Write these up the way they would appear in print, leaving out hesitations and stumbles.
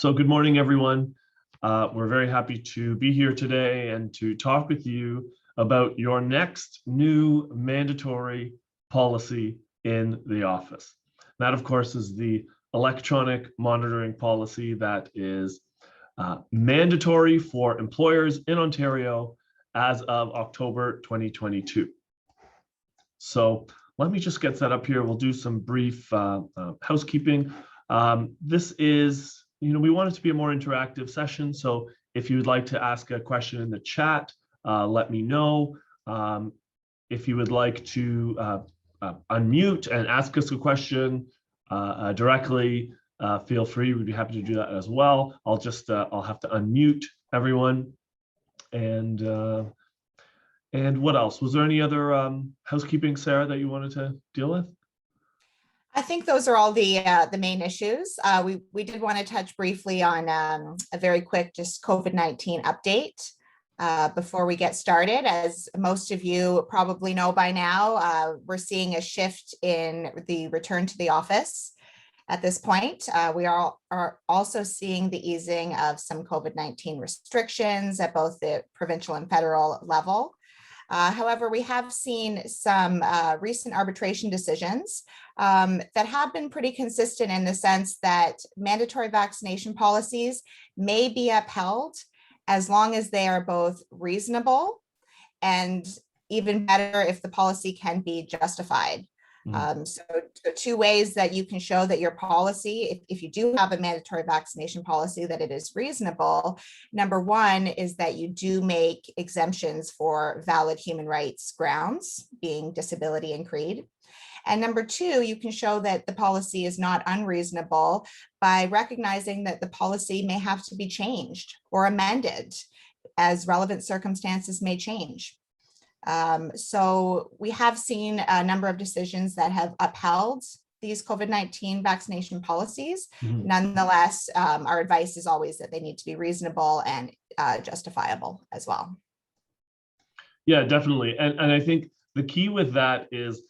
So good morning, everyone. We're very happy to be here today and to talk with you about your next new mandatory policy in the office. That, of course, is the electronic monitoring policy that is mandatory for employers in Ontario as of October 2022. So let me just get set up here. We'll do some brief housekeeping. This is, we want it to be a more interactive session. So if you would like to ask a question in the chat, let me know. If you would like to unmute and ask us a question directly, feel free. We'd be happy to do that as well. I'll have to unmute everyone. And what else? Was there any other housekeeping, Sarah, that you wanted to deal with? I think those are all the main issues. We did want to touch briefly on a very quick just COVID-19 update before we get started. As most of you probably know by now, we're seeing a shift in the return to the office. At this point, we are also seeing the easing of some COVID-19 restrictions at both the provincial and federal level. However, we have seen some recent arbitration decisions that have been pretty consistent in the sense that mandatory vaccination policies may be upheld as long as they are both reasonable and even better if the policy can be justified. So two ways that you can show that your policy, if you do have a mandatory vaccination policy, that it is reasonable. Number one is that you do make exemptions for valid human rights grounds, being disability and creed. And number two, you can show that the policy is not unreasonable by recognizing that the policy may have to be changed or amended as relevant circumstances may change. So we have seen a number of decisions that have upheld these COVID-19 vaccination policies. Nonetheless, our advice is always that they need to be reasonable and justifiable as well. Yeah, definitely. And I think the key with that is,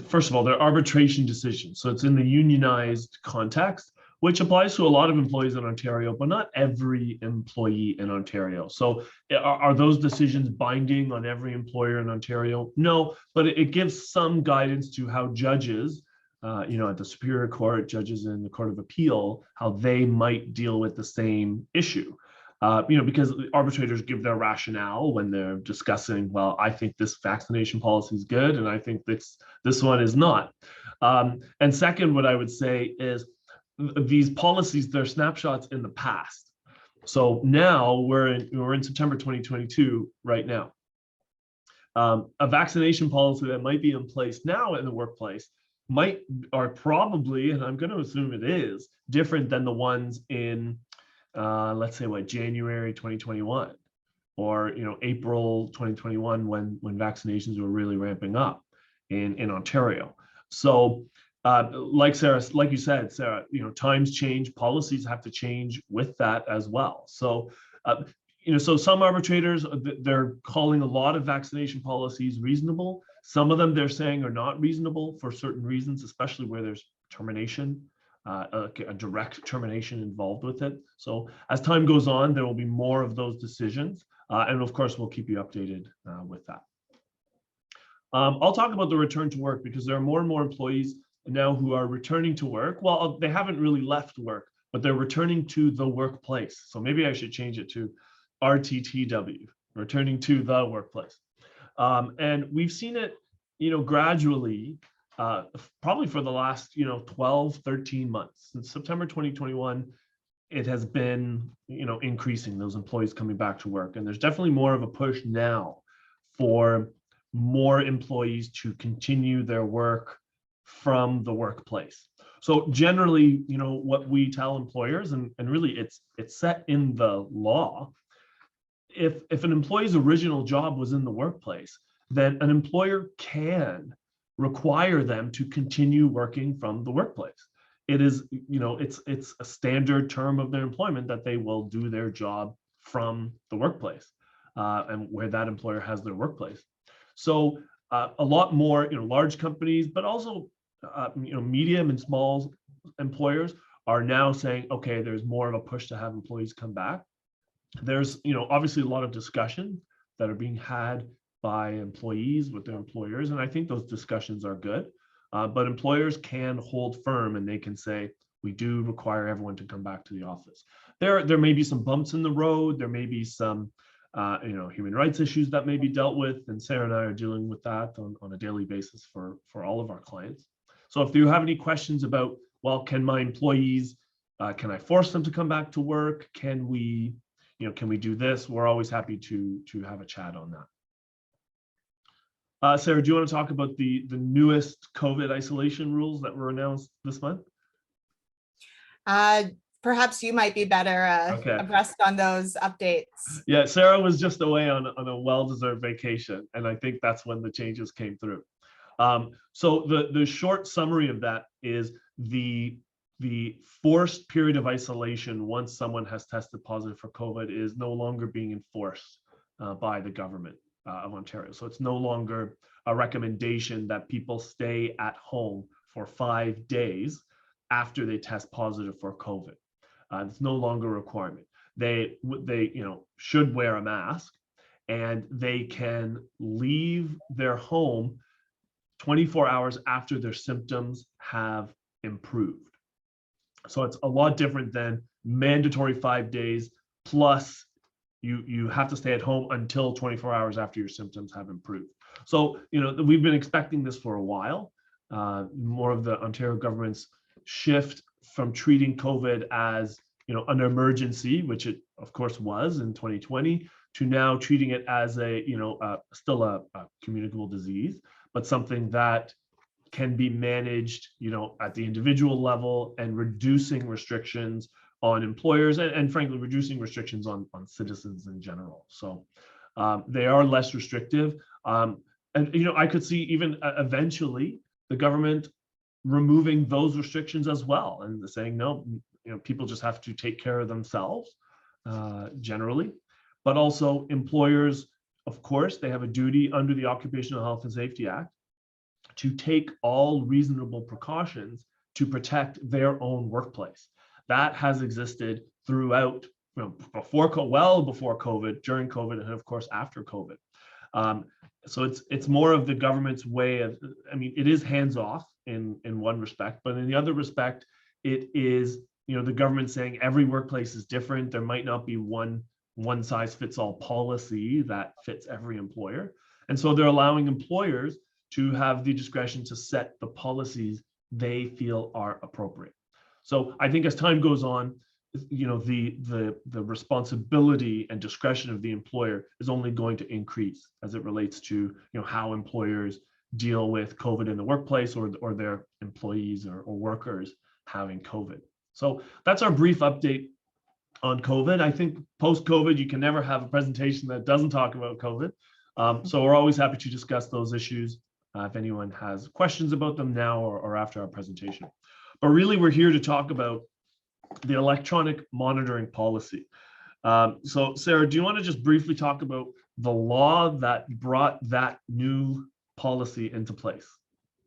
first of all, they're arbitration decisions. So it's in the unionized context, which applies to a lot of employees in Ontario, but not every employee in Ontario. So are those decisions binding on every employer in Ontario? No, but it gives some guidance to how judges, at the Superior Court, judges in the Court of Appeal, how they might deal with the same issue. Because arbitrators give their rationale when they're discussing, well, I think this vaccination policy is good, and I think this one is not. And second, what I would say is, these policies, they're snapshots in the past. So now we're in September 2022 right now. A vaccination policy that might be in place now in the workplace are probably, and I'm going to assume it is, different than the ones in, let's say, January 2021 or April 2021 when vaccinations were really ramping up in Ontario. So like you said, Sarah, times change, policies have to change with that as well. So, so some arbitrators, they're calling a lot of vaccination policies reasonable. Some of them they're saying are not reasonable for certain reasons, especially where there's termination, a direct termination involved with it. So as time goes on, there will be more of those decisions. And of course, we'll keep you updated with that. I'll talk about the return to work because there are more and more employees now who are returning to work. Well, they haven't really left work, but they're returning to the workplace. So maybe I should change it to RTTW, returning to the workplace. And we've seen it, gradually, probably for the last, 12, 13 months. Since September 2021, it has been, increasing, those employees coming back to work. And there's definitely more of a push now for more employees to continue their work from the workplace. So generally, what we tell employers, and really it's set in the law, if an employee's original job was in the workplace, then an employer can require them to continue working from the workplace. It is, it's a standard term of their employment that they will do their job from the workplace and where that employer has their workplace. So a lot more, large companies, but also medium and small employers are now saying, okay, there's more of a push to have employees come back. There's, obviously a lot of discussion that are being had by employees with their employers, and I think those discussions are good. But employers can hold firm and they can say, we do require everyone to come back to the office. There may be some bumps in the road. There may be some, human rights issues that may be dealt with, and Sarah and I are dealing with that on a daily basis for all of our clients. So if you have any questions about, well, can my employees, can I force them to come back to work? Can we do this? We're always happy to have a chat on that. Sarah, do you want to talk about the newest COVID isolation rules that were announced this month? Perhaps you might be better abreast on those updates. Yeah, Sarah was just away on a well-deserved vacation, and I think that's when the changes came through. So the short summary of that is the forced period of isolation once someone has tested positive for COVID is no longer being enforced by the government of Ontario. So it's no longer a recommendation that people stay at home for 5 days after they test positive for COVID. It's no longer a requirement. They should wear a mask, and they can leave their home 24 hours after their symptoms have improved. So it's a lot different than mandatory 5 days plus you have to stay at home until 24 hours after your symptoms have improved. So we've been expecting this for a while. More of the Ontario government's shift from treating COVID as an emergency, which it of course was in 2020, to now treating it as still a communicable disease, but something that can be managed at the individual level, and reducing restrictions on employers and frankly reducing restrictions on citizens in general. So they are less restrictive, and I could see even eventually the government removing those restrictions as well, and saying no, people just have to take care of themselves generally. But also employers, of course, they have a duty under the Occupational Health and Safety Act to take all reasonable precautions to protect their own workplace. That has existed throughout, before COVID, during COVID, and of course after COVID. So it's more of the government's way of, it is hands-off in one respect, but in the other respect, it is, the government saying every workplace is different. There might not be one size fits all policy that fits every employer. And so they're allowing employers to have the discretion to set the policies they feel are appropriate. So I think as time goes on, the responsibility and discretion of the employer is only going to increase as it relates to how employers deal with COVID in the workplace, or their employees or workers having COVID. So that's our brief update on COVID. I think post-COVID, you can never have a presentation that doesn't talk about COVID. So we're always happy to discuss those issues if anyone has questions about them now or after our presentation. But really, we're here to talk about the electronic monitoring policy. So Sarah, do you want to just briefly talk about the law that brought that new policy into place?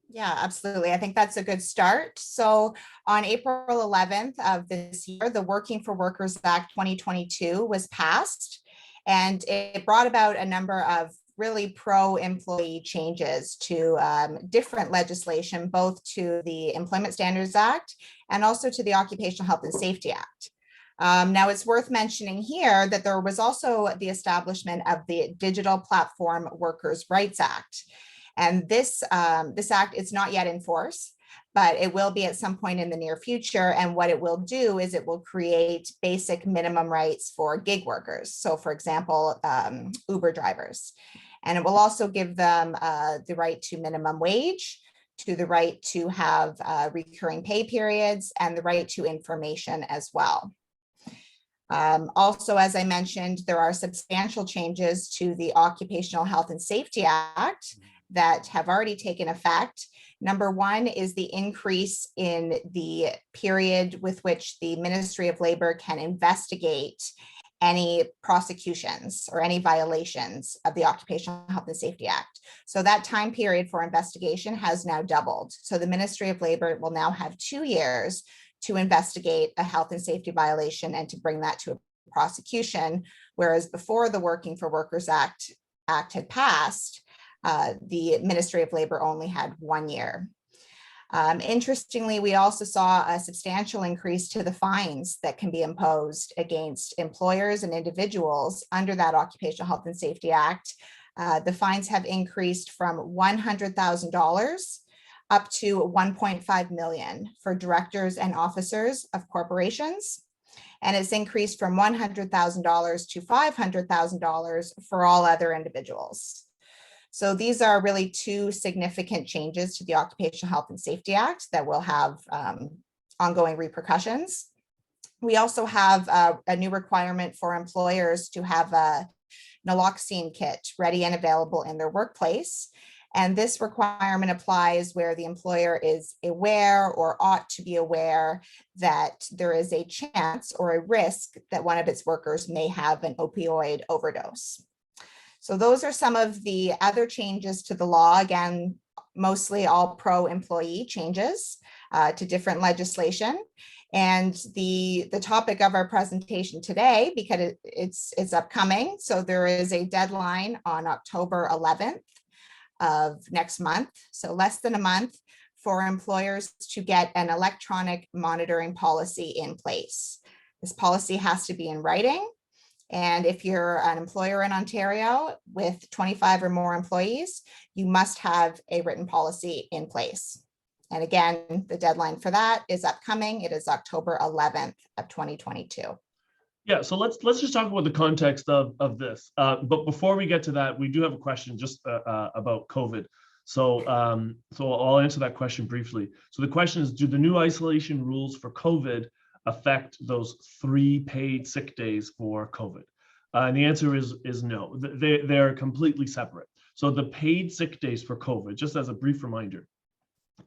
Yeah, absolutely. I think that's a good start. So on April 11th of this year, the Working for Workers Act 2022 was passed, and it brought about a number of really pro-employee changes to different legislation, both to the Employment Standards Act and also to the Occupational Health and Safety Act. Now, it's worth mentioning here that there was also the establishment of the Digital Platform Workers' Rights Act. And this act is not yet in force, but it will be at some point in the near future. And what it will do is it will create basic minimum rights for gig workers. So for example, Uber drivers. And it will also give them the right to minimum wage, to the right to have recurring pay periods, and the right to information as well. Also, as I mentioned, there are substantial changes to the Occupational Health and Safety Act that have already taken effect. Number one is the increase in the period with which the Ministry of Labor can investigate any prosecutions or any violations of the Occupational Health and Safety Act. So that time period for investigation has now doubled. So the Ministry of Labor will now have 2 years to investigate a health and safety violation and to bring that to a prosecution. Whereas before the Working for Workers Act had passed, the Ministry of Labor only had 1 year. Interestingly, we also saw a substantial increase to the fines that can be imposed against employers and individuals under that Occupational Health and Safety Act. The fines have increased from $100,000 up to $1.5 million for directors and officers of corporations. And it's increased from $100,000 to $500,000 for all other individuals. So these are really two significant changes to the Occupational Health and Safety Act that will have ongoing repercussions. We also have a new requirement for employers to have a naloxone kit ready and available in their workplace. And this requirement applies where the employer is aware or ought to be aware that there is a chance or a risk that one of its workers may have an opioid overdose. So those are some of the other changes to the law. Again, mostly all pro-employee changes to different legislation. And the topic of our presentation today, because it's upcoming, so there is a deadline on October 11th of next month, so less than a month, for employers to get an electronic monitoring policy in place. This policy has to be in writing. And if you're an employer in Ontario with 25 or more employees, you must have a written policy in place. And again, the deadline for that is upcoming. It is October 11th of 2022. Yeah, so let's just talk about the context of this. But before we get to that, we do have a question just about COVID. So I'll answer that question briefly. So the question is, do the new isolation rules for COVID affect those 3 paid sick days for COVID? And the answer is no. They're completely separate. So the paid sick days for COVID, just as a brief reminder,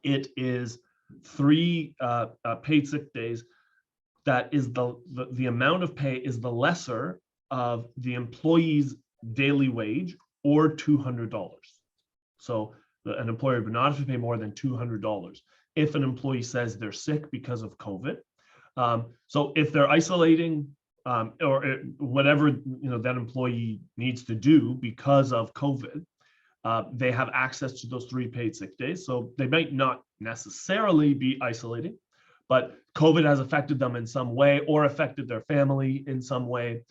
it is 3 paid sick days. That is the amount of pay is the lesser of the employee's daily wage or $200. So an employer would not have to pay more than $200 if an employee says they're sick because of COVID. So if they're isolating or whatever that employee needs to do because of COVID, they have access to those 3 paid sick days. So they might not necessarily be isolating, but COVID has affected them in some way or affected their family in some way,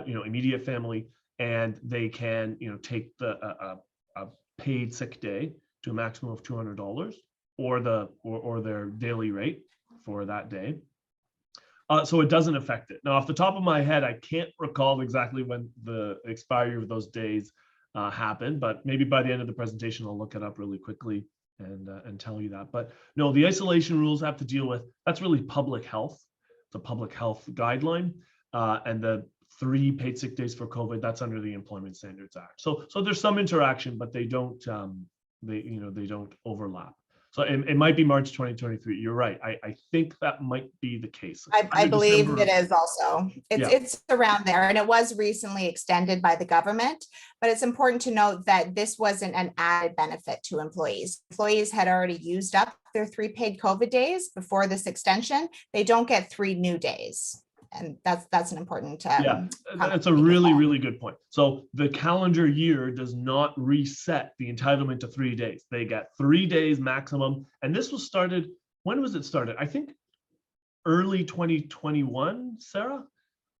immediate family, and they can, take a paid sick day to a maximum of $200 or their daily rate for that day. So it doesn't affect it. Now, off the top of my head, I can't recall exactly when the expiry of those days happened, but maybe by the end of the presentation, I'll look it up really quickly and tell you that. But no, the isolation rules have to deal with, that's really public health. It's a public health guideline. And the 3 paid sick days for COVID, that's under the Employment Standards Act. So there's some interaction, but they don't they don't overlap. So it might be March 2023. You're right. I think that might be the case. I believe it is also. It's around there, and it was recently extended by the government. But it's important to note that this wasn't an added benefit to employees. Employees had already used up their 3 paid COVID days before this extension. They don't get 3 new days. And that's an important that's a really good point. So the calendar year does not reset the entitlement to 3 days. They get 3 days maximum. And this was started, when was it started? I think early 2021, Sarah.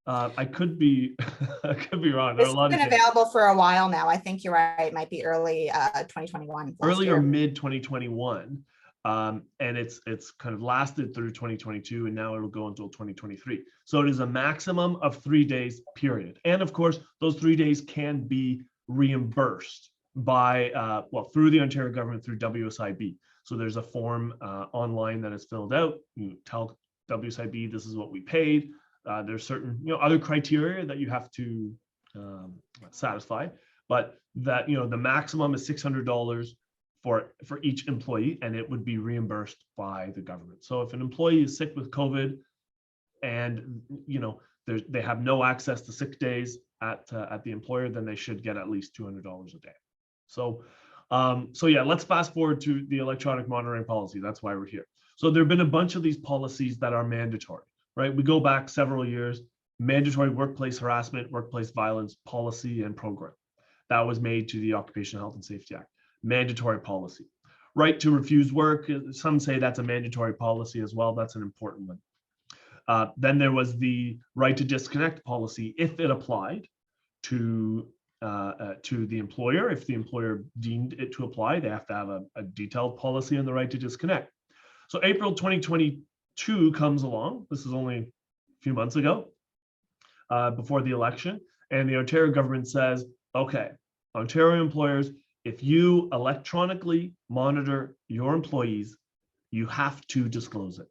I could be wrong. It's been available for a while now. I think you're right. It might be early 2021. Early or mid 2021. And it's kind of lasted through 2022, and now it'll go until 2023. So it is a maximum of 3 days, period. And of course, those 3 days can be reimbursed by, through the Ontario government, through WSIB. So there's a form online that is filled out. You tell WSIB, this is what we paid. There's certain, other criteria that you have to satisfy, but that, the maximum is $600 for each employee, and it would be reimbursed by the government. So if an employee is sick with COVID and they have no access to sick days at the employer, then they should get at least $200 a day. So let's fast forward to the electronic monitoring policy. That's why we're here. So there have been a bunch of these policies that are mandatory, right? We go back several years, mandatory workplace harassment, workplace violence policy and program. That was made to the Occupational Health and Safety Act, mandatory policy. Right to refuse work, some say that's a mandatory policy as well. That's an important one. Then there was the right to disconnect policy if it applied to the employer. If the employer deemed it to apply, they have to have a detailed policy on the right to disconnect. So April 2022 comes along. This is only a few months ago, before the election. And the Ontario government says, okay, Ontario employers, if you electronically monitor your employees, you have to disclose it.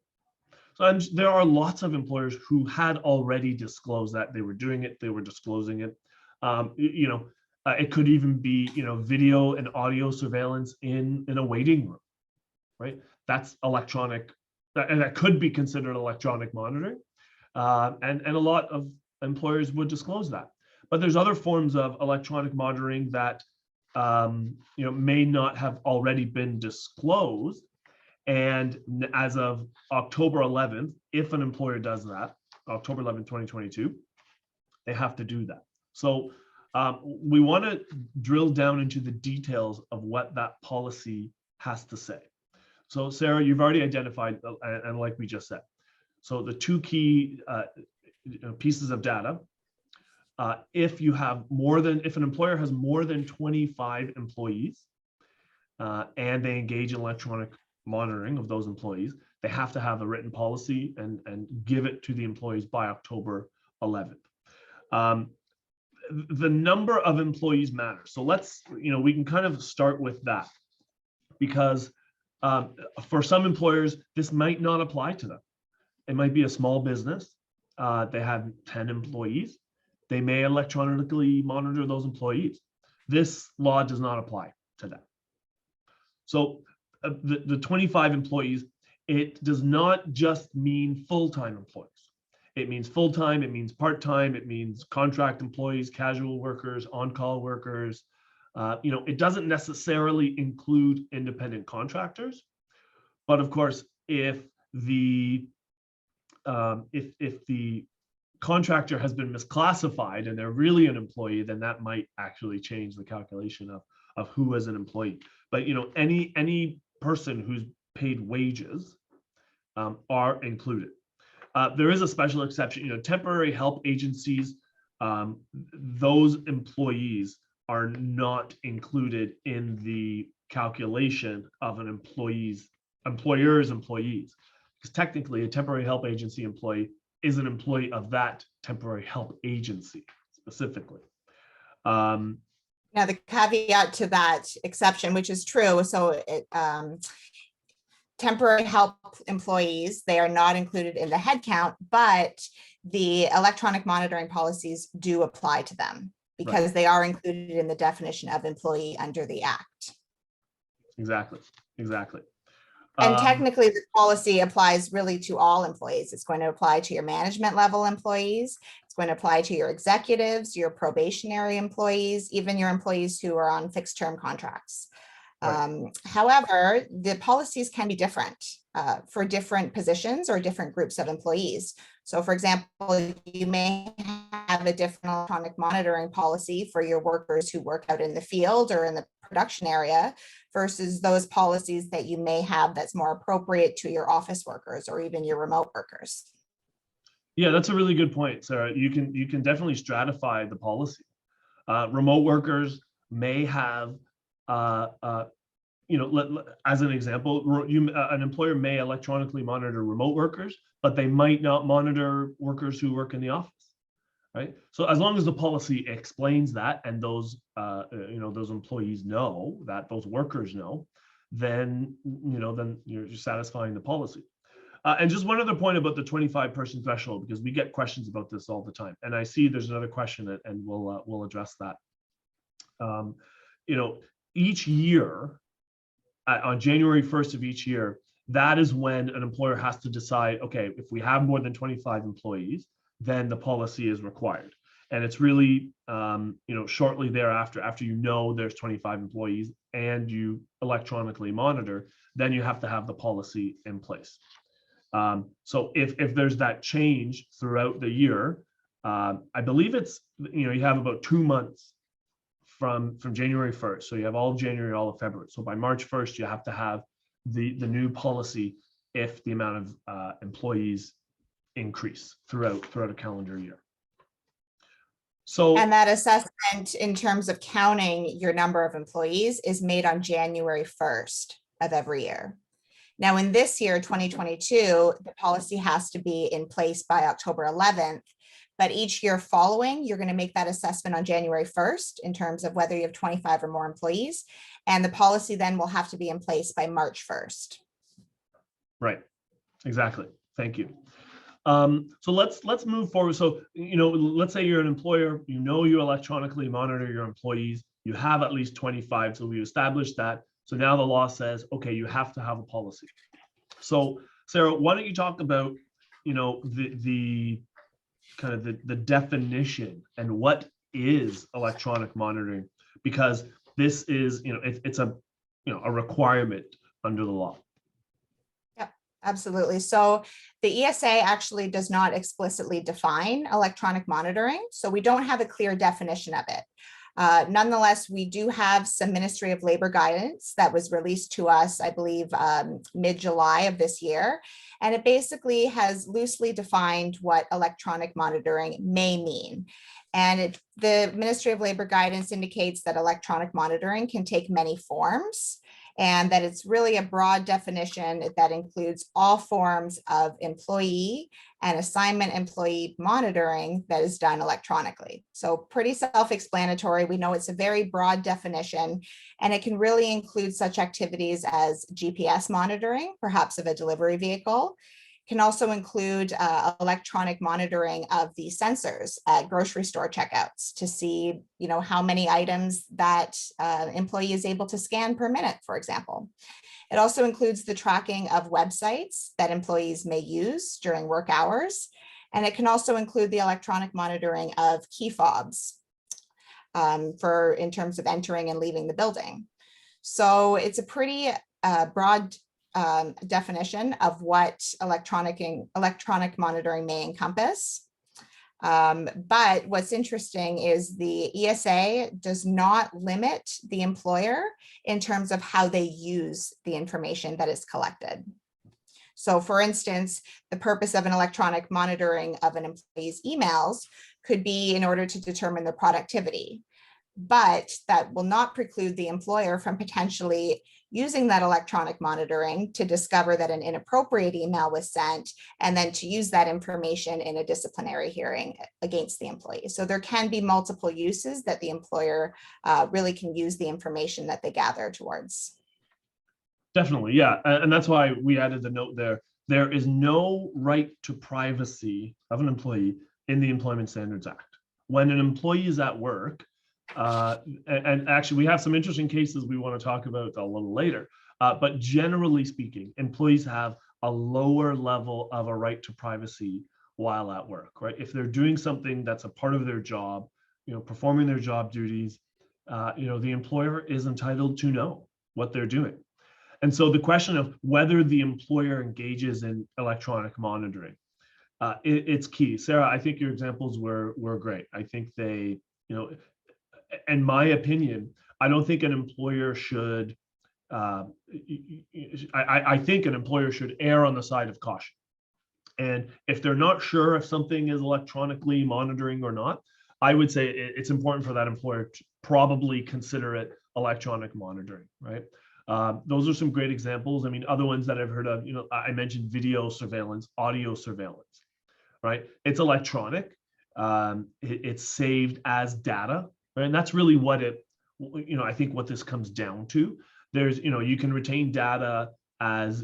So there are lots of employers who had already disclosed that they were doing it, they were disclosing it. It could even be, video and audio surveillance in a waiting room, right? That's electronic, and that could be considered electronic monitoring. And a lot of employers would disclose that. But there's other forms of electronic monitoring that may not have already been disclosed. And as of October 11th, if an employer does that, October 11th, 2022, they have to do that. So we want to drill down into the details of what that policy has to say. So Sarah, you've already identified, and like we just said, so the two key pieces of data, if an employer has more than 25 employees and they engage in electronic monitoring of those employees, they have to have a written policy and give it to the employees by October 11th. The number of employees matters. So we can kind of start with that, because for some employers, this might not apply to them. It might be a small business. They have 10 employees. They may electronically monitor those employees. This law does not apply to them. So the 25 employees, it does not just mean full-time employees. It means full-time, it means part-time, it means contract employees, casual workers, on-call workers. It doesn't necessarily include independent contractors, but of course, if the contractor has been misclassified and they're really an employee, then that might actually change the calculation of who is an employee. But any person who's paid wages are included. There is a special exception. Temporary help agencies, those employees are not included in the calculation of an employer's employees, because technically a temporary help agency employee is an employee of that temporary help agency specifically. Now, the caveat to that exception, which is true, so temporary help employees, they are not included in the headcount, but the electronic monitoring policies do apply to them because Right. They are included in the definition of employee under the Act. Exactly. And technically, the policy applies really to all employees. It's going to apply to your management level employees. It's going to apply to your executives, your probationary employees, even your employees who are on fixed term contracts. Right. However, the policies can be different for different positions or different groups of employees. So for example, you may have a different electronic monitoring policy for your workers who work out in the field or in the production area versus those policies that you may have that's more appropriate to your office workers or even your remote workers. Yeah, that's a really good point, Sarah. You can definitely stratify the policy. Remote workers may have, as an example, an employer may electronically monitor remote workers, but they might not monitor workers who work in the office, right? So as long as the policy explains that and those employees know that, those workers know, then you're satisfying the policy. And just one other point about the 25-person threshold, because we get questions about this all the time, and I see there's another question, and we'll address that. Each year, on January 1st of each year, that is when an employer has to decide, okay, if we have more than 25 employees, then the policy is required. And it's really, shortly thereafter, after there's 25 employees and you electronically monitor, then you have to have the policy in place. So if there's that change throughout the year, I believe it's, you have about 2 months from January 1st. So you have all of January, all of February. So by March 1st, you have to have the new policy if the amount of employees increase throughout a calendar year. So, And that assessment in terms of counting your number of employees is made on January 1st of every year. Now, in this year, 2022, the policy has to be in place by October 11th, but each year following, you're going to make that assessment on January 1st in terms of whether you have 25 or more employees, and the policy then will have to be in place by March 1st. right, exactly. Thank you. So let's move forward. So, let's say you're an employer, you electronically monitor your employees, you have at least 25. So we established that. So now the law says, okay, you have to have a policy. So Sarah, why don't you talk about, the kind of the definition and what is electronic monitoring, because this is, it's a requirement under the law. Absolutely. So the ESA actually does not explicitly define electronic monitoring, so we don't have a clear definition of it. Nonetheless, we do have some Ministry of Labor guidance that was released to us, I believe, mid-July of this year. And it basically has loosely defined what electronic monitoring may mean. And the Ministry of Labor guidance indicates that electronic monitoring can take many forms, and that it's really a broad definition that includes all forms of employee and assignment employee monitoring that is done electronically. So pretty self-explanatory. We know it's a very broad definition, and it can really include such activities as GPS monitoring, perhaps of a delivery vehicle. Can also include electronic monitoring of the sensors at grocery store checkouts to see, how many items that employee is able to scan per minute, for example. It also includes the tracking of websites that employees may use during work hours. And it can also include the electronic monitoring of key fobs in terms of entering and leaving the building. So it's a pretty broad definition of what electronic monitoring may encompass. But what's interesting is the ESA does not limit the employer in terms of how they use the information that is collected. So for instance, the purpose of an electronic monitoring of an employee's emails could be in order to determine their productivity, but that will not preclude the employer from potentially using that electronic monitoring to discover that an inappropriate email was sent, and then to use that information in a disciplinary hearing against the employee. So there can be multiple uses that the employer really can use the information that they gather towards. Definitely, yeah. And that's why we added the note there. There is no right to privacy of an employee in the Employment Standards Act. When an employee is at work, and actually we have some interesting cases we want to talk about a little later, but generally speaking, employees have a lower level of a right to privacy while at work, right? If they're doing something that's a part of their job, performing their job duties, the employer is entitled to know what they're doing. And so the question of whether the employer engages in electronic monitoring, it's key. Sarah, I think your examples were great. I think they, in my opinion, I don't think an employer should, I think an employer should err on the side of caution. And if they're not sure if something is electronically monitoring or not, I would say it's important for that employer to probably consider it electronic monitoring, right? Those are some great examples. I mean, other ones that I've heard of, I mentioned video surveillance, audio surveillance, right? It's electronic. It's saved as data, right? And that's really what I think what this comes down to. There's, you can retain data as,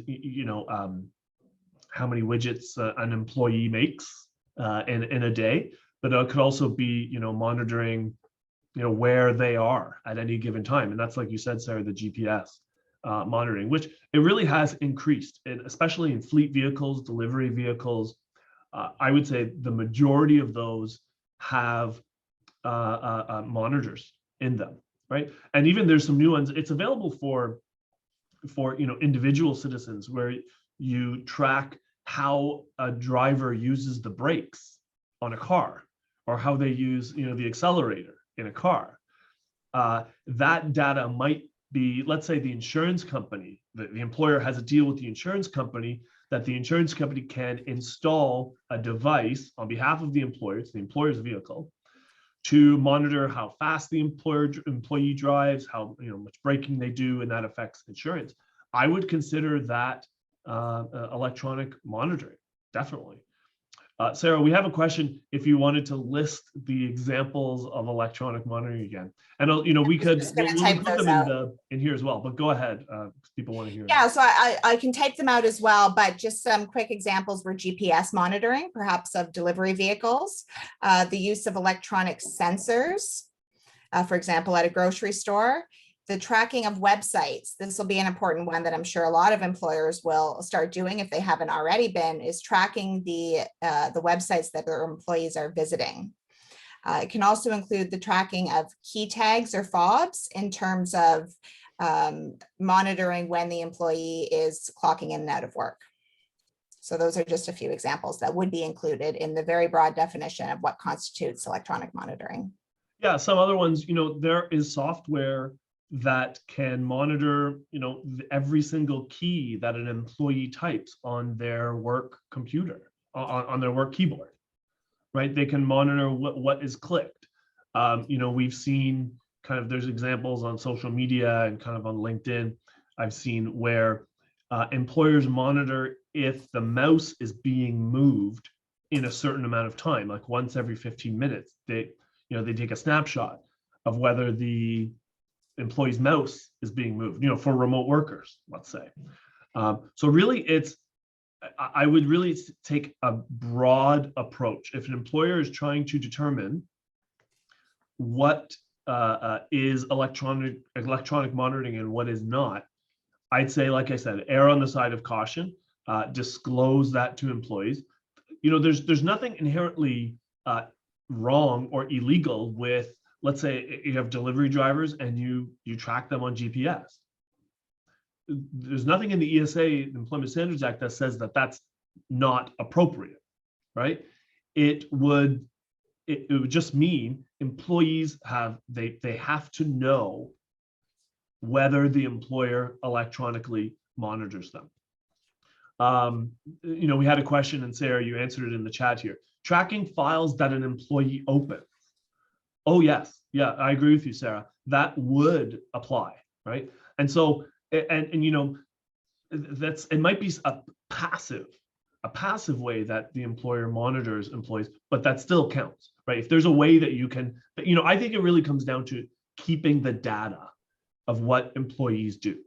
how many widgets an employee makes in a day, but it could also be, monitoring, where they are at any given time. And that's, like you said, Sarah, the GPS monitoring, which it really has increased, and especially in fleet vehicles, delivery vehicles. I would say the majority of those have monitors in them, right? And even there's some new ones. It's available for for individual citizens, where you track how a driver uses the brakes on a car, or how they use the accelerator in a car. That data might be, let's say the insurance company, the employer has a deal with the insurance company, that the insurance company can install a device on behalf of the employer, it's the employer's vehicle, to monitor how fast the employee drives, how much braking they do, and that affects insurance. I would consider that electronic monitoring, definitely. Sarah, we have a question if you wanted to list the examples of electronic monitoring again. And we could we'll include them in here as well, but go ahead, because people want to hear. Yeah, so I can type them out as well, but just some quick examples were GPS monitoring, perhaps of delivery vehicles, the use of electronic sensors, for example, at a grocery store, the tracking of websites. This will be an important one that I'm sure a lot of employers will start doing if they haven't already been, is tracking the websites that their employees are visiting. It can also include the tracking of key tags or fobs in terms of monitoring when the employee is clocking in and out of work. So those are just a few examples that would be included in the very broad definition of what constitutes electronic monitoring. Yeah, some other ones, there is software that can monitor, every single key that an employee types on their work computer, on their work keyboard, right? They can monitor what is clicked. We've seen there's examples on social media and kind of on LinkedIn, I've seen where employers monitor if the mouse is being moved in a certain amount of time, like once every 15 minutes. They take a snapshot of whether the employee's mouse is being moved, for remote workers, let's say. So really I would really take a broad approach. If an employer is trying to determine what is electronic monitoring and what is not, I'd say, like I said, err on the side of caution, disclose that to employees. There's nothing inherently wrong or illegal with, let's say you have delivery drivers and you track them on GPS. There's nothing in the ESA, the Employment Standards Act, that says that that's not appropriate, right? It would just mean employees they have to know whether the employer electronically monitors them. We had a question, and Sarah, you answered it in the chat here. Tracking files that an employee opens. Oh, yes. Yeah, I agree with you, Sarah. That would apply, right? And so, and it might be a passive way that the employer monitors employees, but that still counts, right? If there's a way that you can, I think it really comes down to keeping the data of what employees do,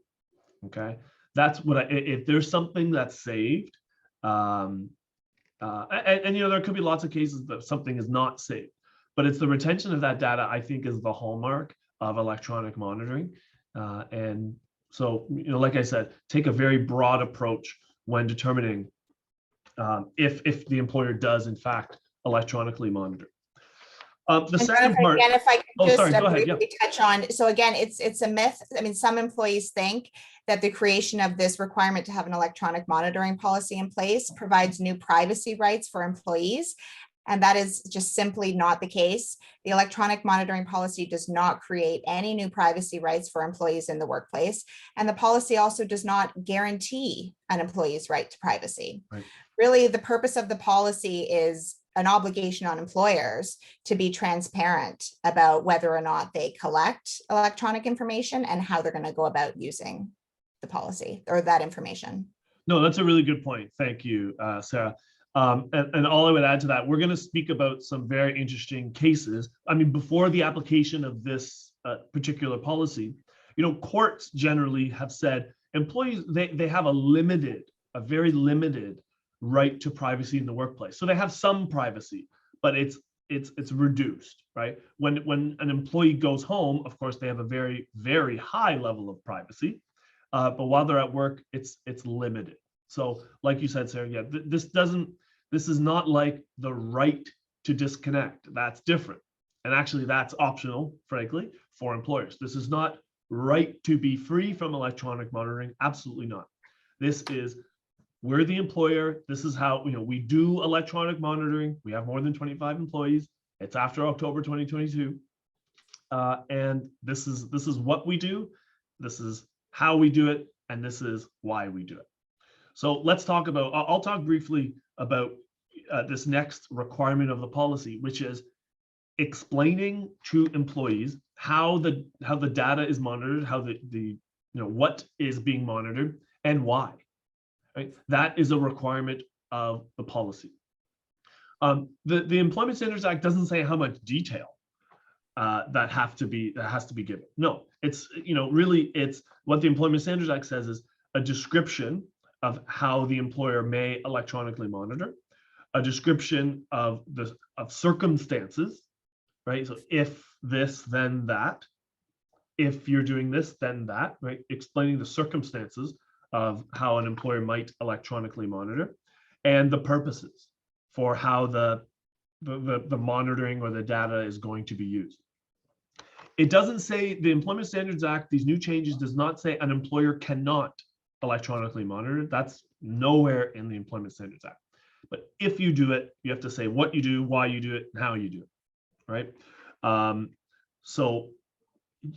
okay? That's what if there's something that's saved, and there could be lots of cases that something is not saved, but it's the retention of that data, I think, is the hallmark of electronic monitoring. And so, like I said, take a very broad approach when determining if the employer does, in fact, electronically monitor. The second part. Again, if I could just sorry, go ahead. Yeah. touch on. So again, it's a myth. I mean, some employees think that the creation of this requirement to have an electronic monitoring policy in place provides new privacy rights for employees. And that is just simply not the case. The electronic monitoring policy does not create any new privacy rights for employees in the workplace. And the policy also does not guarantee an employee's right to privacy. Right. Really, the purpose of the policy is an obligation on employers to be transparent about whether or not they collect electronic information and how they're going to go about using the policy or that information. No, that's a really good point. Thank you, Sarah. And all I would add to that, we're going to speak about some very interesting cases. I mean, before the application of this particular policy, courts generally have said employees, they have a very limited right to privacy in the workplace. So they have some privacy, but it's reduced, right? When an employee goes home, of course, they have a very, very high level of privacy, but while they're at work, it's limited. So like you said, Sarah, yeah, this is not like the right to disconnect. That's different. And actually that's optional, frankly, for employers. This is not right to be free from electronic monitoring? Absolutely not. This is, we're the employer. This is how, we do electronic monitoring. We have more than 25 employees. It's after October 2022. And this is what we do. This is how we do it. And this is why we do it. So let's talk about, I'll talk briefly about this next requirement of the policy, which is explaining to employees how the data is monitored, how what is being monitored and why. Right? That is a requirement of the policy. The Employment Standards Act doesn't say how much detail that has to be given. No, it's really it's what the Employment Standards Act says is a description of how the employer may electronically monitor, a description of circumstances, right? So if this, then that. If you're doing this, then that, right? Explaining the circumstances of how an employer might electronically monitor, and the purposes for how the monitoring or the data is going to be used. It doesn't say, the Employment Standards Act, these new changes does not say an employer cannot electronically monitor. That's nowhere in the Employment Standards Act. But if you do it, you have to say what you do, why you do it, and how you do it, right? So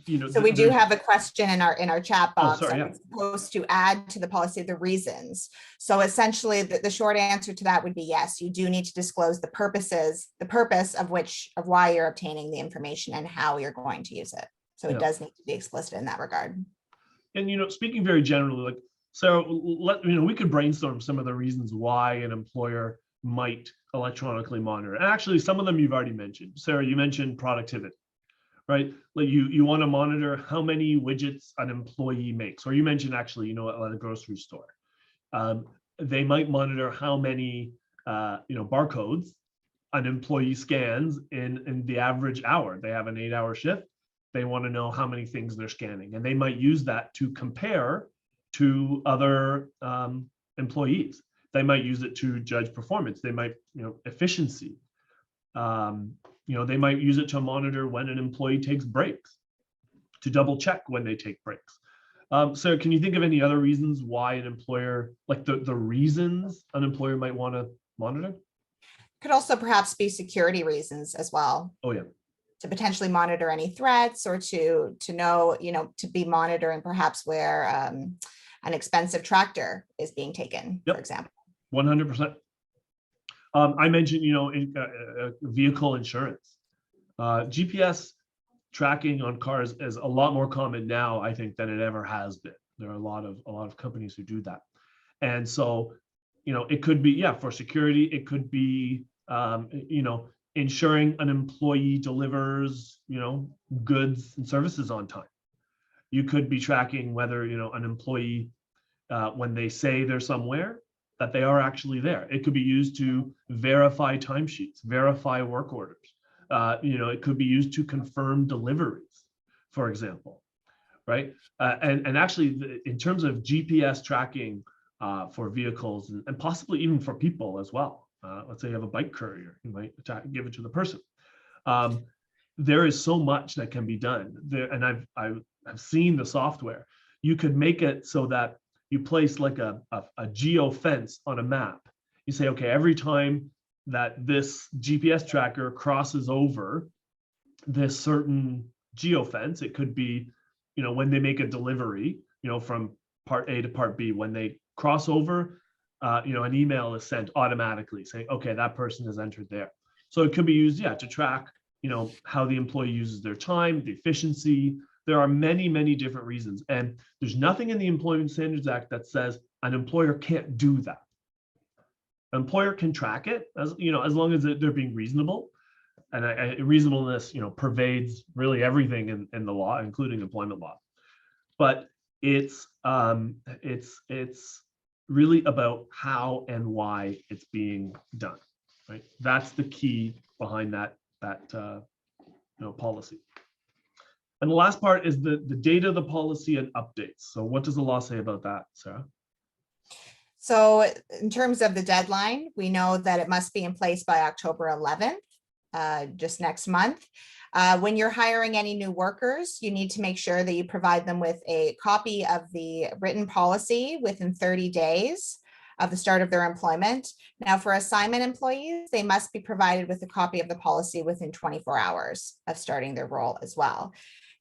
we do have a question in our chat box. Sorry, yeah. I'm supposed to add to the policy the reasons. So essentially, the short answer to that would be yes. You do need to disclose the purpose of why you're obtaining the information and how you're going to use it. So it does need to be explicit in that regard. And speaking very generally, like, so we could brainstorm some of the reasons why an employer might electronically monitor. And actually, some of them you've already mentioned. Sarah, you mentioned productivity, right? Like you want to monitor how many widgets an employee makes, or you mentioned actually, at a grocery store, they might monitor how many, barcodes an employee scans in the average hour. They have an 8-hour shift. They want to know how many things they're scanning, and they might use that to compare to other employees. They might use it to judge performance. They might, efficiency. They might use it to monitor when an employee takes breaks, to double check when they take breaks. So can you think of any other reasons why an employer, like the reasons an employer might want to monitor? Could also perhaps be security reasons as well. Oh, yeah. To potentially monitor any threats, or to know, to be monitoring perhaps where an expensive tractor is being taken, for example. 100%. I mentioned, vehicle insurance. GPS tracking on cars is a lot more common now, I think, than it ever has been. There are a lot of companies who do that. And so, it could be, for security, it could be, ensuring an employee delivers, goods and services on time. You could be tracking whether, an employee, when they say they're somewhere, that they are actually there. It could be used to verify timesheets, verify work orders. It could be used to confirm deliveries, for example, right? And actually, in terms of GPS tracking for vehicles and possibly even for people as well. Let's say you have a bike courier, you might give it to the person. There is so much that can be done there, and I've seen the software. You could make it so that you place like a geo fence on a map. You say, okay, every time that this GPS tracker crosses over this certain geo fence, it could be, when they make a delivery, from part A to part B, when they cross over, an email is sent automatically saying, okay, that person has entered there. So it could be used, to track, how the employee uses their time, the efficiency. There are many, many different reasons. And there's nothing in the Employment Standards Act that says an employer can't do that. An employer can track it as long as they're being reasonable. And reasonableness, pervades really everything in the law, including employment law. But it's really about how and why it's being done, right? That's the key behind that policy. And the last part is the date of the policy and updates. So what does the law say about that, Sarah? So in terms of the deadline, we know that it must be in place by October 11th, just next month. When you're hiring any new workers, you need to make sure that you provide them with a copy of the written policy within 30 days of the start of their employment. Now, for assignment employees, they must be provided with a copy of the policy within 24 hours of starting their role as well.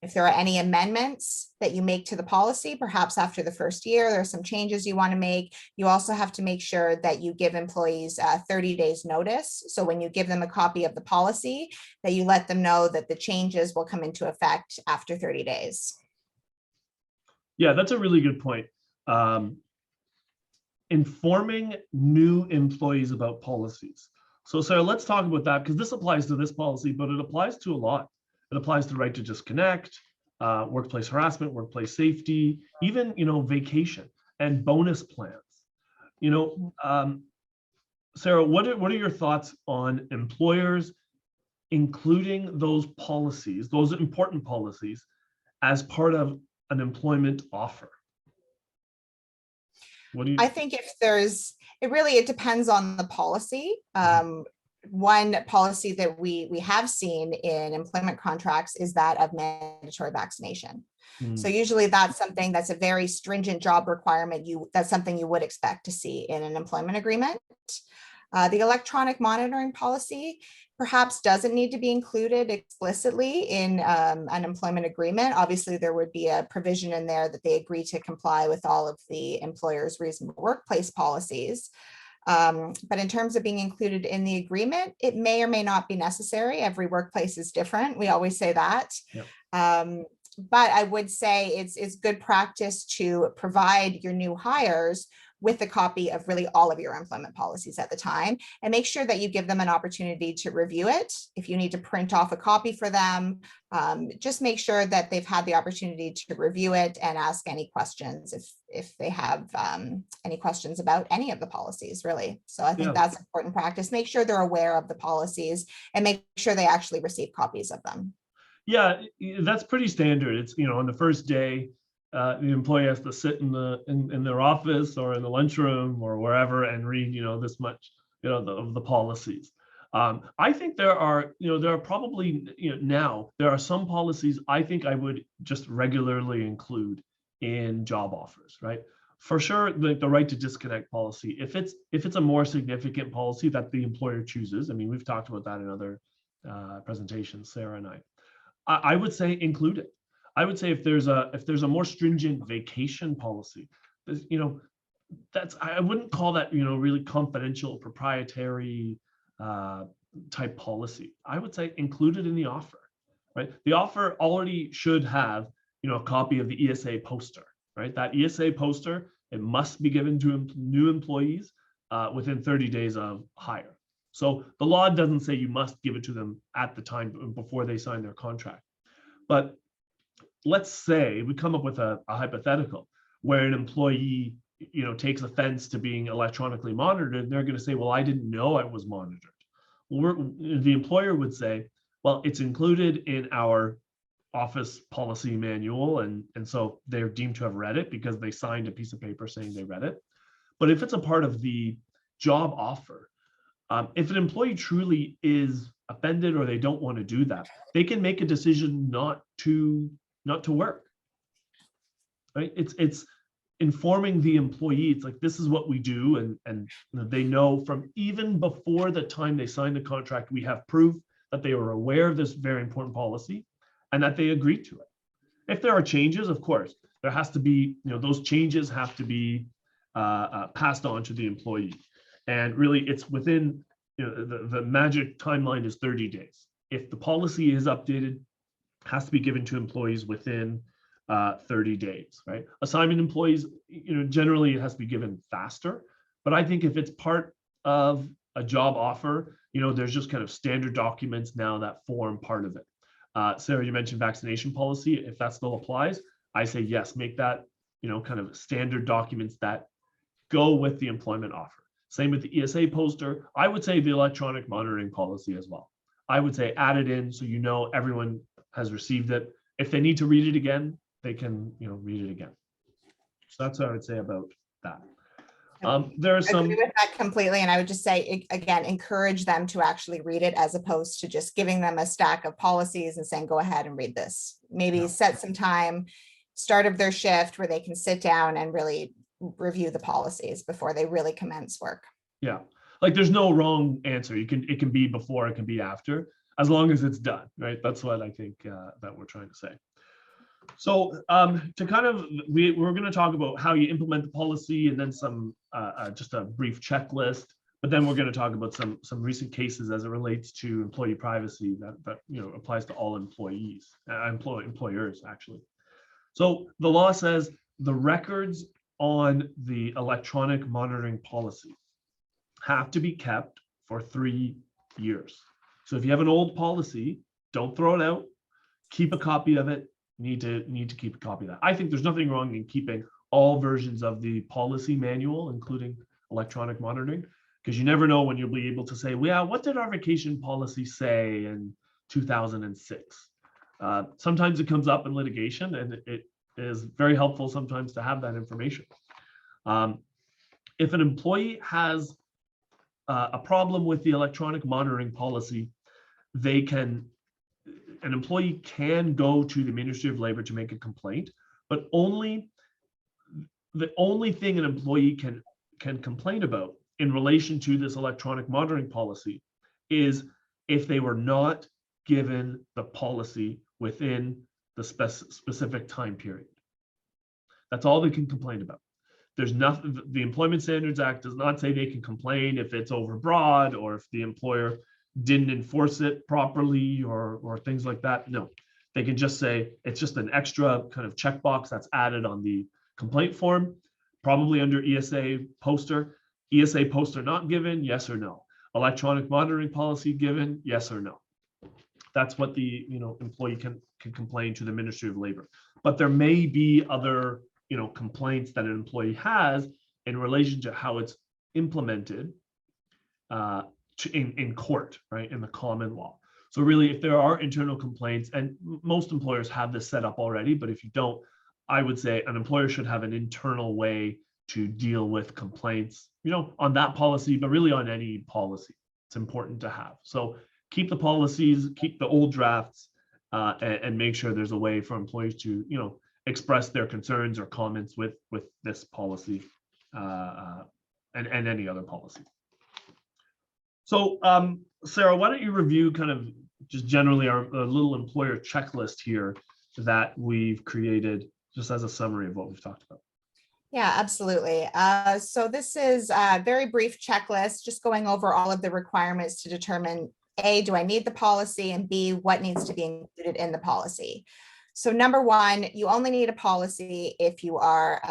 If there are any amendments that you make to the policy, perhaps after the first year, there are some changes you want to make. You also have to make sure that you give employees 30 days notice. So when you give them a copy of the policy, that you let them know that the changes will come into effect after 30 days. Yeah, that's a really good point. Informing new employees about policies. So Sarah, let's talk about that, because this applies to this policy, but it applies to a lot. It applies to the right to disconnect, workplace harassment, workplace safety, even, vacation and bonus plans. Sarah, what are your thoughts on employers including those policies, those important policies, as part of an employment offer? What do you? I think it depends on the policy. One policy that we have seen in employment contracts is that of mandatory vaccination. So usually that's something that's a very stringent job requirement. That's something you would expect to see in an employment agreement. The electronic monitoring policy perhaps doesn't need to be included explicitly in an employment agreement. Obviously, there would be a provision in there that they agree to comply with all of the employer's reasonable workplace policies. But in terms of being included in the agreement, it may or may not be necessary. Every workplace is different. We always say that. Yep. But I would say it's good practice to provide your new hires with a copy of really all of your employment policies at the time, and make sure that you give them an opportunity to review it. If you need to print off a copy for them, just make sure that they've had the opportunity to review it and ask any questions if they have any questions about any of the policies, really. So I think that's important practice. Make sure they're aware of the policies and make sure they actually receive copies of them. Yeah, that's pretty standard. It's, on the first day, the employee has to sit in their office or in the lunchroom or wherever and read, this much, of the policies. I think there are probably, now there are some policies I think I would just regularly include in job offers, right? For sure, the right to disconnect policy, if it's a more significant policy that the employer chooses. I mean, we've talked about that in other presentations, Sarah and I would say include it. I would say if there's a more stringent vacation policy, I wouldn't call that really confidential, proprietary type policy. I would say include it in the offer, right? The offer already should have a copy of the ESA poster, right? That ESA poster, it must be given to new employees within 30 days of hire. So the law doesn't say you must give it to them at the time before they sign their contract. But let's say we come up with a hypothetical where an employee, takes offense to being electronically monitored, and they're going to say, well, I didn't know I was monitored. Well, the employer would say, well, it's included in our office policy manual, and so they're deemed to have read it because they signed a piece of paper saying they read it. But if it's a part of the job offer, if an employee truly is offended or they don't want to do that, they can make a decision not to work. Right? It's informing the employee. It's like, this is what we do, and they know from even before the time they signed the contract, we have proof that they were aware of this very important policy and that they agreed to it. If there are changes, of course, there has to be, those changes have to be passed on to the employee. And really, it's within, the magic timeline is 30 days. If the policy is updated, it has to be given to employees within 30 days, right? Assignment employees, generally it has to be given faster. But I think if it's part of a job offer, there's just kind of standard documents now that form part of it. Sarah, you mentioned vaccination policy. If that still applies, I say yes, make that, kind of standard documents that go with the employment offer. Same with the ESA poster. I would say the electronic monitoring policy as well. I would say add it in so everyone has received it. If they need to read it again, they can read it again. So that's what I would say about that. There are Agree some, with that completely. And I would just say, again, encourage them to actually read it as opposed to just giving them a stack of policies and saying, go ahead and read this. Maybe Yeah. set some time, start of their shift where they can sit down and really review the policies before they really commence work. yeah, like there's no wrong answer. It can be before, it can be after, as long as it's done, right? That's what I think that we're trying to say. So to kind of, we're going to talk about how you implement the policy and then some, just a brief checklist, but then we're going to talk about some recent cases as it relates to employee privacy that applies to all employees, employers actually. So the law says the records on the electronic monitoring policy have to be kept for 3 years. So if you have an old policy, don't throw it out, keep a copy of it. Need to keep a copy of that. I think there's nothing wrong in keeping all versions of the policy manual, including electronic monitoring, because you never know when you'll be able to say, well, yeah, what did our vacation policy say in 2006? Sometimes it comes up in litigation, and it is very helpful sometimes to have that information. If an employee has a problem with the electronic monitoring policy, an employee can go to the Ministry of Labor to make a complaint, but the only thing an employee can complain about in relation to this electronic monitoring policy is if they were not given the policy within the specific time period. That's all they can complain about. There's nothing, the Employment Standards Act does not say they can complain if it's overbroad or if the employer didn't enforce it properly or things like that. No, they can just say it's just an extra kind of checkbox that's added on the complaint form, probably under ESA poster. ESA poster not given, yes or no. Electronic monitoring policy given, yes or no. That's what the employee can complain to the Ministry of Labor. But there may be other complaints that an employee has in relation to how it's implemented in court, right, in the common law. So really, if there are internal complaints, and most employers have this set up already, but if you don't, I would say an employer should have an internal way to deal with complaints, on that policy, but really on any policy. It's important to have. So keep the policies, keep the old drafts, and make sure there's a way for employees to, express their concerns or comments with this policy and any other policy. So Sarah, why don't you review kind of just generally our little employer checklist here that we've created just as a summary of what we've talked about. Yeah, absolutely. So this is a very brief checklist, just going over all of the requirements to determine A, do I need the policy, and B, what needs to be included in the policy. So number one, you only need a policy if you are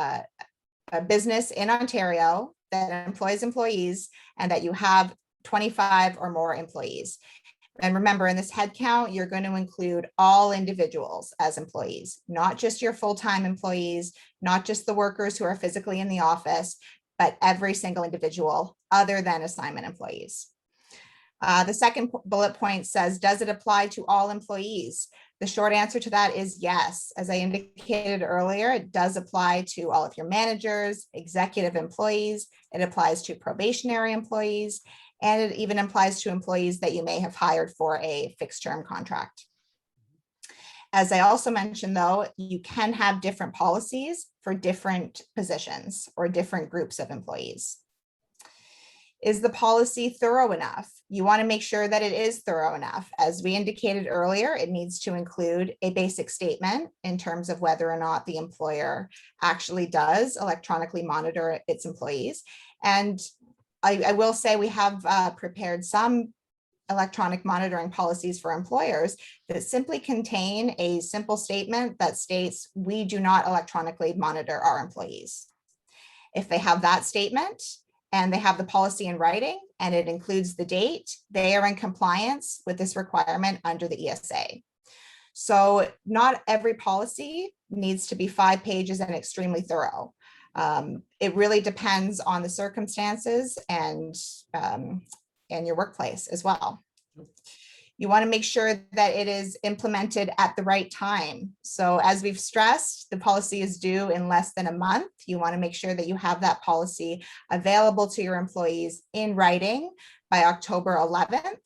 a business in Ontario that employs employees and that you have 25 or more employees. And remember, in this head count, you're going to include all individuals as employees, not just your full-time employees, not just the workers who are physically in the office, but every single individual other than assignment employees. The second bullet point says, does it apply to all employees? The short answer to that is yes. As I indicated earlier, it does apply to all of your managers, executive employees. It applies to probationary employees, and it even applies to employees that you may have hired for a fixed term contract. As I also mentioned, though, you can have different policies for different positions or different groups of employees. Is the policy thorough enough? You want to make sure that it is thorough enough. As we indicated earlier, it needs to include a basic statement in terms of whether or not the employer actually does electronically monitor its employees. And I will say we have prepared some electronic monitoring policies for employers that simply contain a simple statement that states, we do not electronically monitor our employees. If they have that statement, and they have the policy in writing, and it includes the date, they are in compliance with this requirement under the ESA. So not every policy needs to be 5 pages and extremely thorough. It really depends on the circumstances and your workplace as well. You want to make sure that it is implemented at the right time. So as we've stressed, the policy is due in less than a month. You want to make sure that you have that policy available to your employees in writing by October 11th.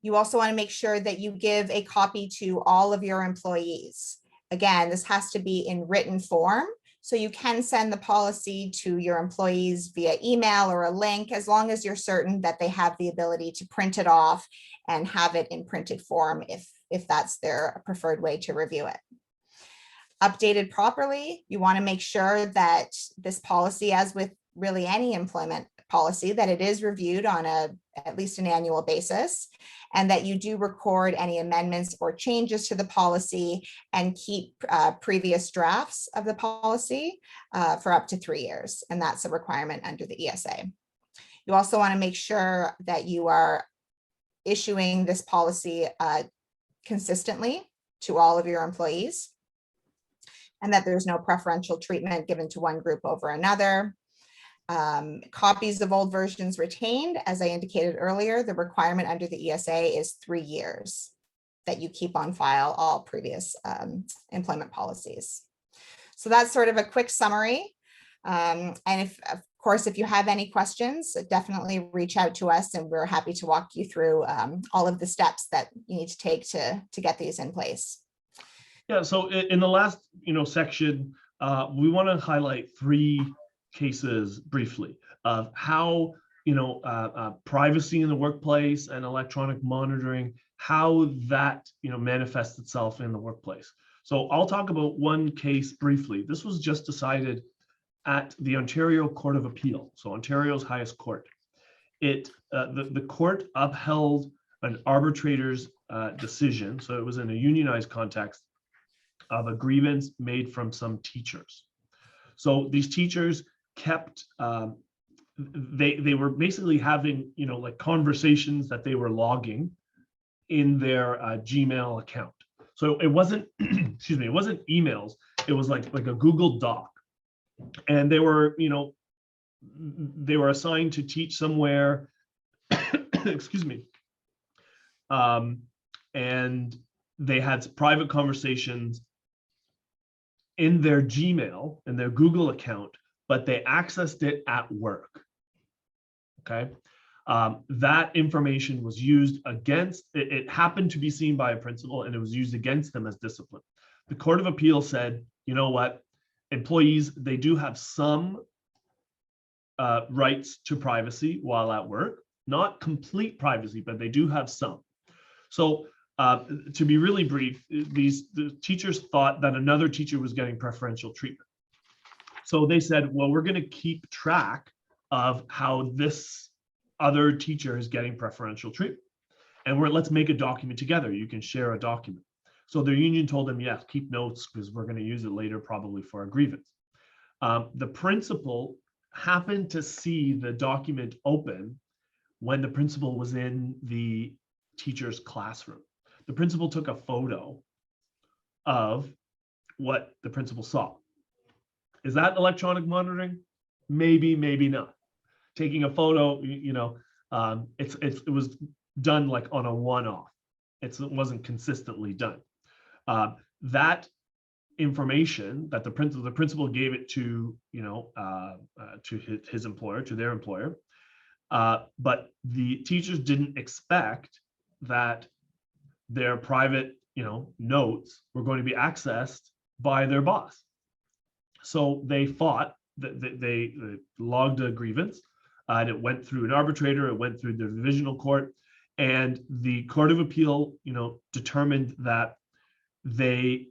You also want to make sure that you give a copy to all of your employees. Again, this has to be in written form. So you can send the policy to your employees via email or a link, as long as you're certain that they have the ability to print it off and have it in printed form if that's their preferred way to review it. Updated properly, you want to make sure that this policy, as with really any employment policy, that it is reviewed on at least an annual basis, and that you do record any amendments or changes to the policy and keep previous drafts of the policy for up to 3 years. And that's a requirement under the ESA. You also want to make sure that you are issuing this policy consistently to all of your employees, and that there's no preferential treatment given to one group over another. Copies of old versions retained. As I indicated earlier, the requirement under the ESA is 3 years that you keep on file all previous employment policies. So that's sort of a quick summary. And of course, if you have any questions, definitely reach out to us, and we're happy to walk you through all of the steps that you need to take to get these in place. Yeah, so in the last section, we want to highlight 3 cases briefly of how privacy in the workplace and electronic monitoring, how that manifests itself in the workplace. So I'll talk about one case briefly. This was just decided at the Ontario Court of Appeal, so Ontario's highest court. The court upheld an arbitrator's decision, so it was in a unionized context, of a grievance made from some teachers. So these teachers kept they were basically having like conversations that they were logging in their Gmail account. So it wasn't excuse me, it wasn't emails, it was like a Google Doc, and they were assigned to teach somewhere excuse me, and they had private conversations in their Gmail and their Google account, but they accessed it at work. Okay, that information was used against it. It happened to be seen by a principal, and it was used against them as discipline. The Court of Appeal said, you know what, employees, they do have some rights to privacy while at work, not complete privacy, but they do have some. So to be really brief, the teachers thought that another teacher was getting preferential treatment. So they said, well, we're going to keep track of how this other teacher is getting preferential treatment, and let's make a document together. You can share a document. So their union told them, yes, keep notes, because we're going to use it later, probably for a grievance. The principal happened to see the document open when the principal was in the teacher's classroom. The principal took a photo of what the principal saw. Is that electronic monitoring? Maybe, maybe not. Taking a photo, it was done like on a one-off. It wasn't consistently done. That information that the principal gave it to his employer, to their employer, but the teachers didn't expect that their private notes were going to be accessed by their boss. So they fought, they logged a grievance, and it went through an arbitrator, it went through the divisional court, and the Court of Appeal determined that the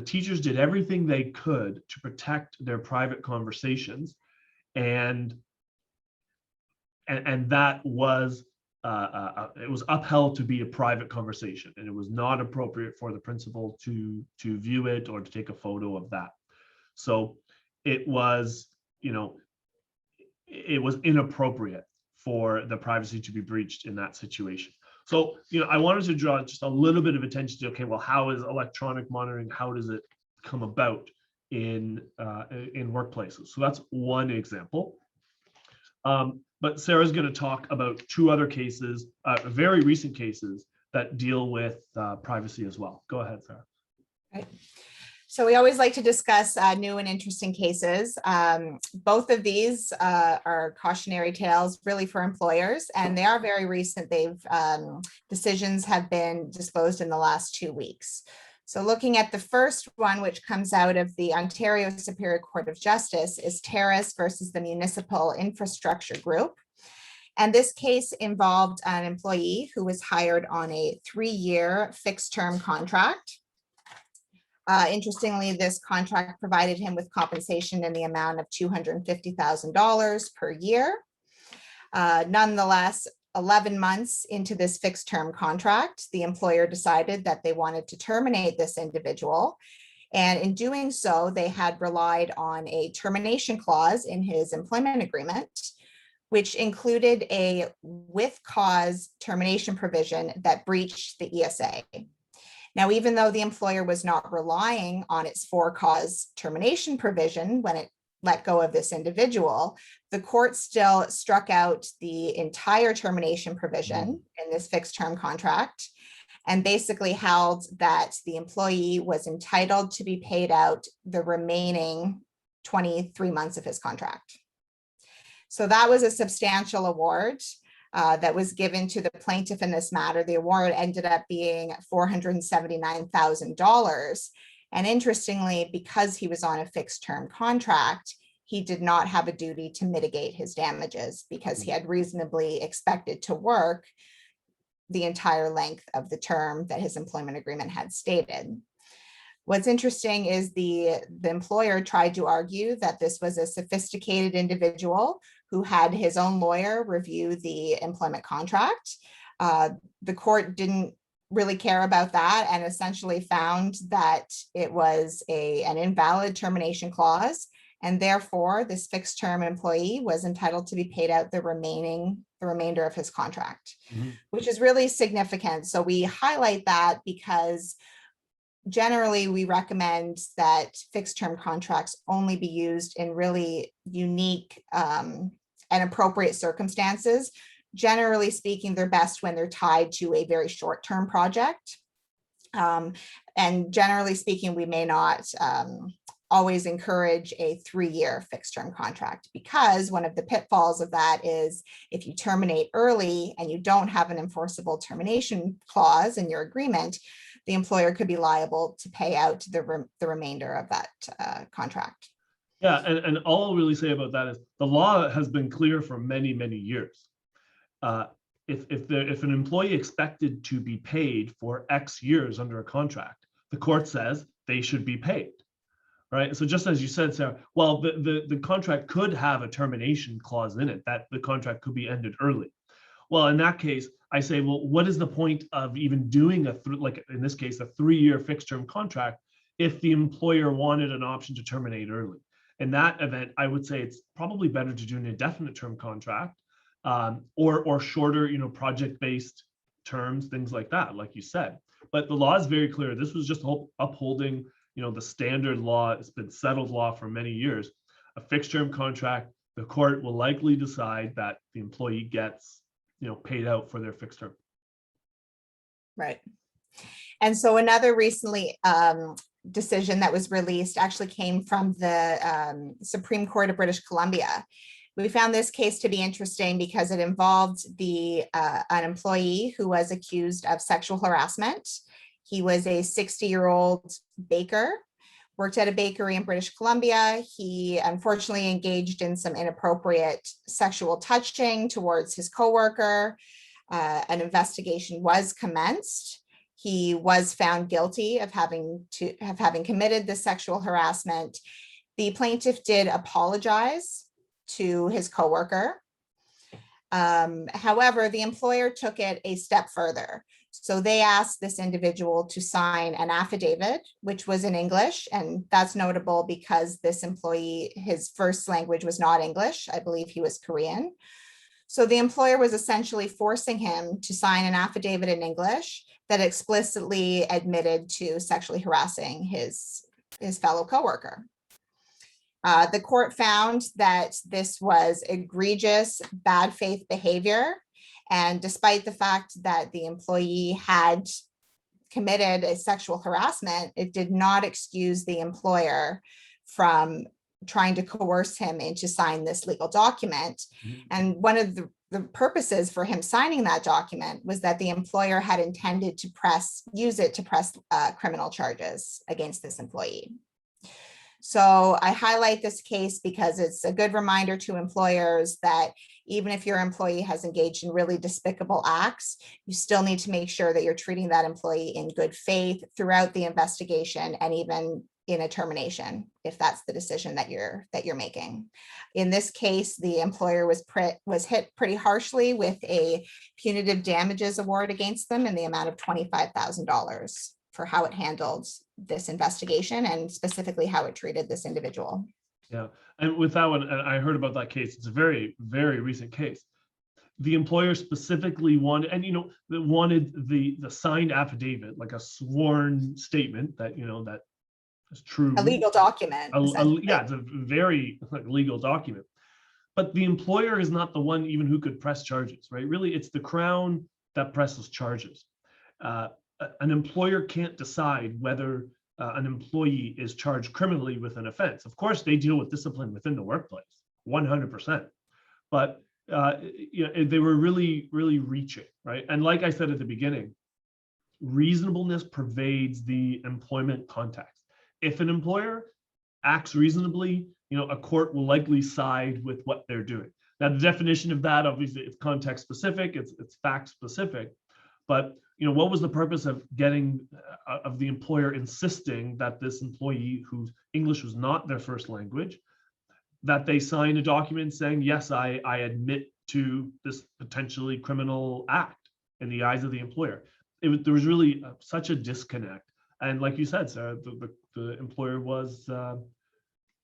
teachers did everything they could to protect their private conversations, and that was it was upheld to be a private conversation, and it was not appropriate for the principal to view it or to take a photo of that. So it was it was inappropriate for the privacy to be breached in that situation. So I wanted to draw just a little bit of attention to, okay, well, how is electronic monitoring, how does it come about in workplaces? So that's one example. But Sarah's going to talk about two other cases, very recent cases that deal with privacy as well. Go ahead, Sarah. Right. So we always like to discuss new and interesting cases. Both of these are cautionary tales really for employers, and they are very recent. Decisions have been disclosed in the last 2 weeks. So looking at the first one, which comes out of the Ontario Superior Court of Justice, is Terrace versus the Municipal Infrastructure Group. And this case involved an employee who was hired on a 3-year fixed term contract. Interestingly, this contract provided him with compensation in the amount of $250,000 per year. Nonetheless, 11 months into this fixed term contract, the employer decided that they wanted to terminate this individual. And in doing so, they had relied on a termination clause in his employment agreement, which included a with cause termination provision that breached the ESA. Now, even though the employer was not relying on its for cause termination provision when it let go of this individual, the court still struck out the entire termination provision in this fixed term contract and basically held that the employee was entitled to be paid out the remaining 23 months of his contract. So that was a substantial award that was given to the plaintiff in this matter. The award ended up being $479,000. And interestingly, because he was on a fixed term contract, he did not have a duty to mitigate his damages because he had reasonably expected to work the entire length of the term that his employment agreement had stated. What's interesting is the employer tried to argue that this was a sophisticated individual who had his own lawyer review the employment contract. The court didn't really care about that and essentially found that it was an invalid termination clause, and therefore this fixed term employee was entitled to be paid out the remainder of his contract, which is really significant. So we highlight that because generally we recommend that fixed term contracts only be used in really unique and appropriate circumstances. Generally speaking, they're best when they're tied to a very short-term project. And generally speaking, we may not always encourage a 3-year fixed term contract, because one of the pitfalls of that is if you terminate early and you don't have an enforceable termination clause in your agreement, the employer could be liable to pay out the remainder of that contract. Yeah, and all I'll really say about that is the law has been clear for many, many years. If an employee expected to be paid for X years under a contract, the court says they should be paid, right? So just as you said, Sarah, well, the contract could have a termination clause in it, that the contract could be ended early. Well, in that case, I say, well, what is the point of even doing like in this case, a 3-year fixed term contract if the employer wanted an option to terminate early? In that event, I would say it's probably better to do an indefinite term contract or shorter, project-based terms, things like that, like you said. But the law is very clear. This was just upholding, the standard law. It's been settled law for many years. A fixed term contract, the court will likely decide that the employee gets, paid out for their fixed term. Right. And so another recently decision that was released actually came from the Supreme Court of British Columbia. We found this case to be interesting because it involved an employee who was accused of sexual harassment. He was a 60-year-old baker, worked at a bakery in British Columbia. He unfortunately engaged in some inappropriate sexual touching towards his coworker. An investigation was commenced. He was found guilty of having committed the sexual harassment. The plaintiff did apologize to his coworker. However, the employer took it a step further. So they asked this individual to sign an affidavit, which was in English, and that's notable because this employee, his first language was not English. I believe he was Korean. So the employer was essentially forcing him to sign an affidavit in English that explicitly admitted to sexually harassing his fellow coworker. The court found that this was egregious bad faith behavior. And despite the fact that the employee had committed a sexual harassment, it did not excuse the employer from trying to coerce him into sign this legal document. And one of the purposes for him signing that document was that the employer had intended to use it to press criminal charges against this employee. So I highlight this case because it's a good reminder to employers that even if your employee has engaged in really despicable acts, you still need to make sure that you're treating that employee in good faith throughout the investigation and even in a termination, if that's the decision that you're making. In this case, the employer was hit pretty harshly with a punitive damages award against them in the amount of $25,000 for how it handled this investigation and specifically how it treated this individual. Yeah, and with that one, and I heard about that case. It's a very, very recent case. The employer specifically wanted, and wanted the signed affidavit, like a sworn statement that that is true. A legal document. Yeah, it's a very legal document. But the employer is not the one even who could press charges, right? Really, it's the Crown that presses charges. An employer can't decide whether an employee is charged criminally with an offense. Of course, they deal with discipline within the workplace, 100%. But they were really, really reaching, right? And like I said at the beginning, reasonableness pervades the employment context. If an employer acts reasonably, a court will likely side with what they're doing. Now, the definition of that, obviously, it's context specific, it's fact specific. But what was the purpose of of the employer insisting that this employee whose English was not their first language, that they sign a document saying, yes, I admit to this potentially criminal act in the eyes of the employer? There was really such a disconnect. And like you said, Sarah, the employer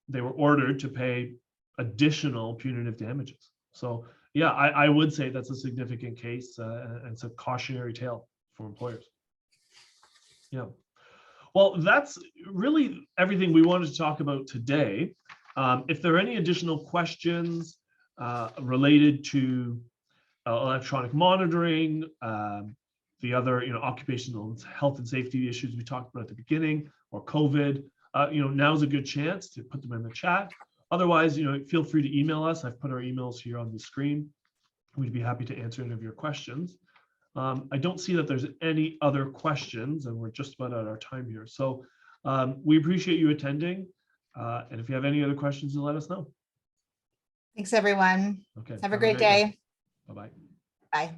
they were ordered to pay additional punitive damages. So yeah, I would say that's a significant case, and it's a cautionary tale for employers. Yeah. Well, that's really everything we wanted to talk about today. If there are any additional questions related to electronic monitoring, the other occupational health and safety issues we talked about at the beginning, or COVID, now's a good chance to put them in the chat. Otherwise, feel free to email us. I've put our emails here on the screen. We'd be happy to answer any of your questions. I don't see that there's any other questions, and we're just about out of our time here. So we appreciate you attending. And if you have any other questions, let us know. Thanks, everyone. Okay. Have a great day. Bye-bye. Bye.